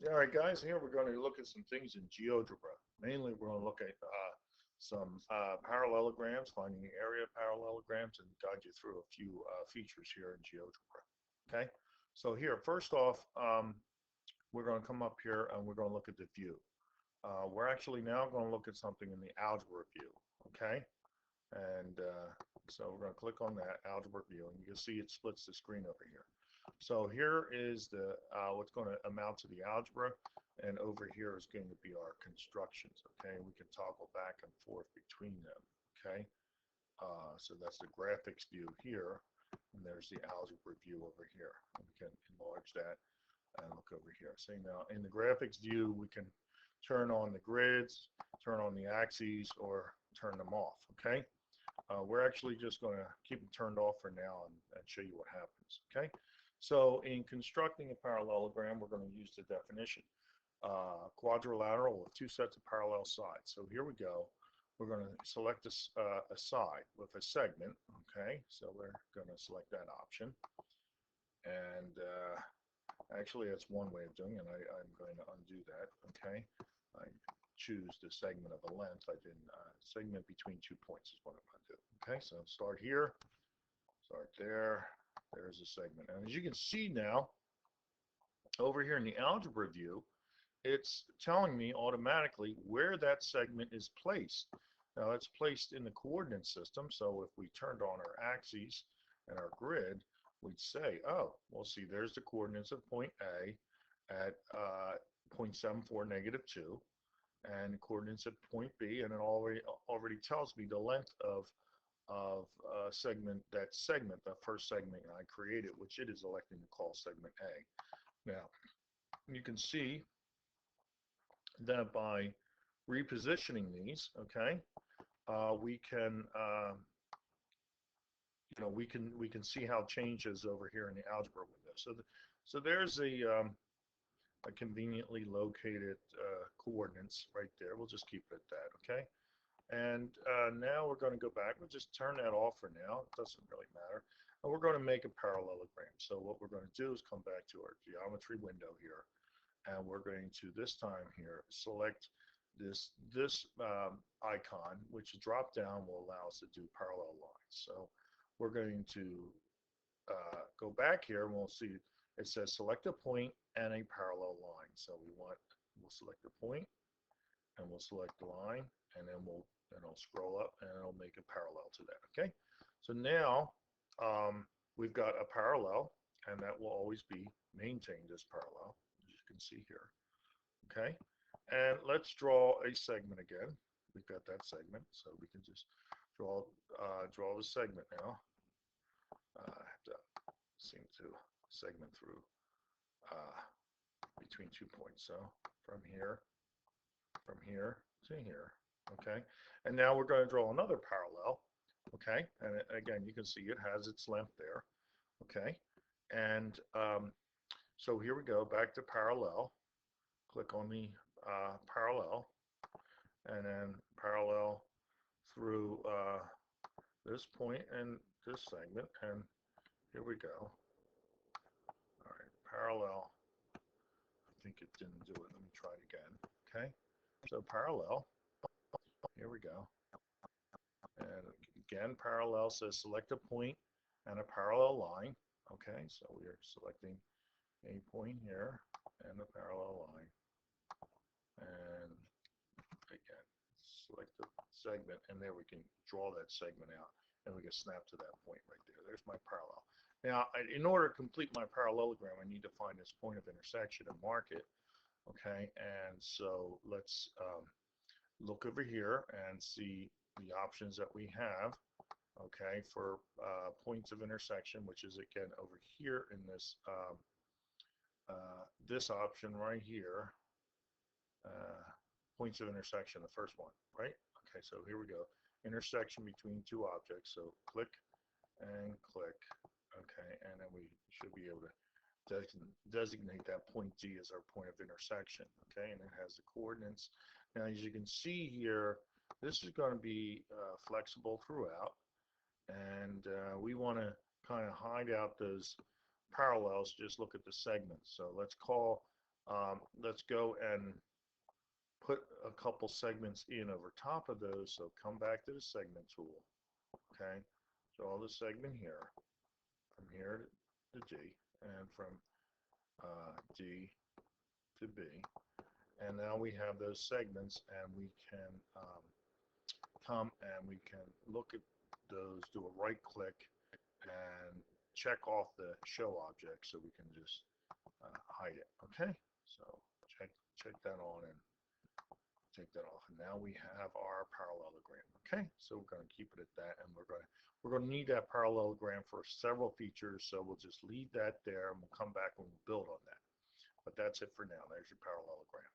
All right, guys, here we're going to look at some things in GeoGebra. Mainly, we're going to look at some parallelograms, finding the area of parallelograms, and guide you through a few features here in GeoGebra. Okay, so here, first off, we're going to come up here and we're going to look at the view. We're actually now going to look at something in the algebra view. Okay, and so we're going to click on that algebra view, and you can see it splits the screen over here. So here is the what's going to amount to the algebra, and over here is going to be our constructions. Okay, we can toggle back and forth between them. Okay, so that's the graphics view here, and there's the algebra view over here. And we can enlarge that and look over here. See, now in the graphics view, we can turn on the grids, turn on the axes, or turn them off. Okay. We're actually just going to keep them turned off for now and show you what happens. Okay, so in constructing a parallelogram, we're going to use the definition. Quadrilateral with two sets of parallel sides. So here we go. We're going to select a side with a segment. Okay, so we're going to select that option. And actually, that's one way of doing it. I'm going to undo that. Okay, I choose the segment of a length. I didn't segment between 2 points is what I'm going to do. Okay, so start here, start there. There's a segment. And as you can see now, over here in the algebra view, it's telling me automatically where that segment is placed. Now it's placed in the coordinate system, so if we turned on our axes and our grid, we'd say, oh, well, see, there's the coordinates of point A at 0.74, -2, and the coordinates at point B, and it already tells me the length of segment, the first segment I created, which it is electing to call segment A. Now, you can see that by repositioning these, okay, we can, we can see how it changes over here in the algebra window. So there's a conveniently located coordinates right there. We'll just keep it at that, okay? And now we're going to go back. We'll just turn that off for now. It doesn't really matter. And we're going to make a parallelogram. So what we're going to do is come back to our geometry window here. And we're going to, this time here, select this icon, which drop down will allow us to do parallel lines. So we're going to go back here, and we'll see it says select a point and a parallel line. So we'll select a point, and we'll select the line, and then it'll scroll up and it'll make a parallel to that. Okay, so now we've got a parallel, and that will always be maintained as parallel, as you can see here. Okay, and let's draw a segment again. We've got that segment, so we can just draw the segment now. I have to seem to segment through between 2 points. So from here to here. Okay, and now we're going to draw another parallel. Okay, and again, you can see it has its length there. Okay, and so here we go, back to parallel. Click on the parallel, and then parallel through this point and this segment, and here we go. All right, parallel. I think it didn't do it. Let me try it again. Okay, so parallel. Here we go. And again, parallel says select a point and a parallel line. Okay, so we are selecting a point here and a parallel line. And again, select the segment, and there we can draw that segment out, and we can snap to that point right there. There's my parallel. Now, in order to complete my parallelogram, I need to find this point of intersection and mark it. Okay, and so let's look over here and see the options that we have, okay, for points of intersection, which is again over here in this this option right here, points of intersection, the first one, right? Okay, so here we go, intersection between two objects. So click and click, okay, and then we should be able to designate that point D as our point of intersection, okay, and it has the coordinates. Now, as you can see here, this is going to be flexible throughout, and we want to kind of hide out those parallels. Just look at the segments. So let's call Let's go and put a couple segments in over top of those. So come back to the segment tool. Okay, draw the segment here, from here to D, and from D to B. And now we have those segments, and we can come and we can look at those, do a right click, and check off the show object so we can just hide it. Okay, so check that on and take that off, and now we have our parallelogram. Okay, so we're going to keep it at that, and we're going to need that parallelogram for several features, so we'll just leave that there, and we'll come back and we'll build on that. But that's it for now. There's your parallelogram.